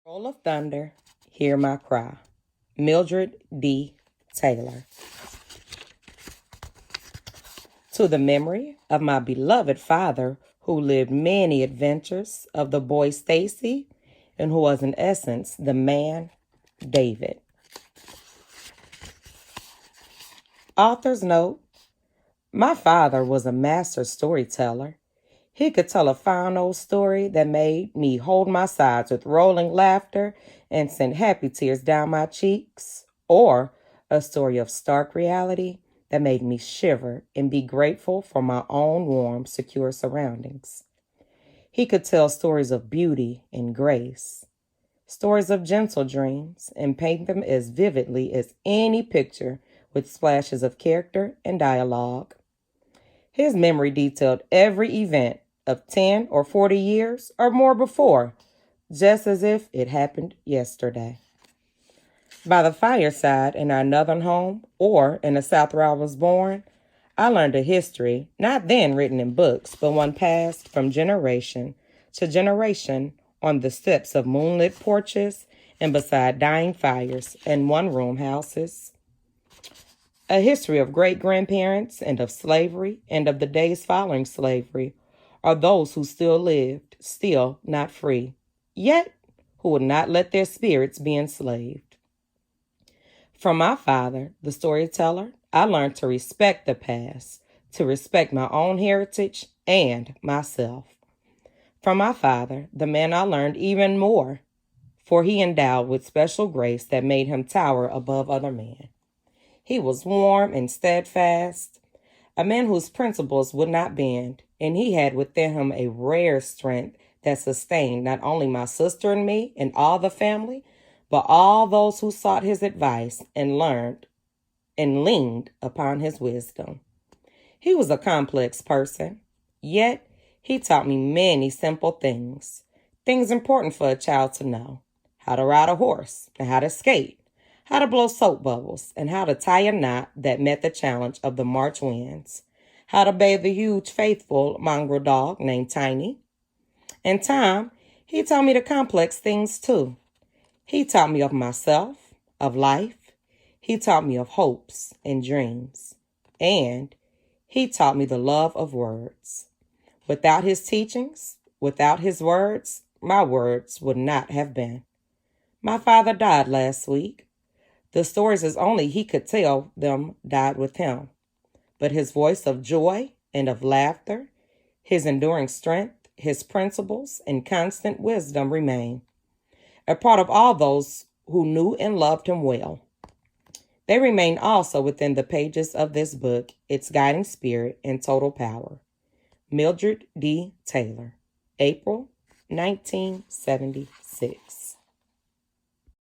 Roll of thunder, hear my cry. Mildred D. Taylor. To the memory of my beloved father, who lived many adventures, of the boy Stacy, and who was in essence the man David. Author's note: my father was a master storyteller. He could tell a fine old story that made me hold my sides with rolling laughter and send happy tears down my cheeks, or a story of stark reality that made me shiver and be grateful for my own warm, secure surroundings. He could tell stories of beauty and grace, stories of gentle dreams, and paint them as vividly as any picture with splashes of character and dialogue. His memory detailed every event of 10 or 40 years or more before, just as if it happened yesterday. By the fireside in our northern home, or in the South where I was born, I learned a history, not then written in books, but one passed from generation to generation on the steps of moonlit porches and beside dying fires and one-room houses. A history of great-grandparents and of slavery and of the days following slavery, or those who still lived, still not free, yet who would not let their spirits be enslaved. From my father, the storyteller, I learned to respect the past, to respect my own heritage and myself. From my father, the man, I learned even more, for he endowed with special grace that made him tower above other men. He was warm and steadfast, a man whose principles would not bend, and he had within him a rare strength that sustained not only my sister and me and all the family, but all those who sought his advice and learned and leaned upon his wisdom. He was a complex person, yet he taught me many simple things important for a child to know: how to ride a horse and how to skate, how to blow soap bubbles, and how to tie a knot that met the challenge of the March winds, how to bathe a huge, faithful mongrel dog named Tiny. In time, he taught me the complex things too. He taught me of myself, of life. He taught me of hopes and dreams. And he taught me the love of words. Without his teachings, without his words, my words would not have been. My father died last week. The stories as only he could tell them died with him. But his voice of joy and of laughter, his enduring strength, his principles, and constant wisdom remain a part of all those who knew and loved him well. They remain also within the pages of this book, its guiding spirit and total power. Mildred D. Taylor, April 1976.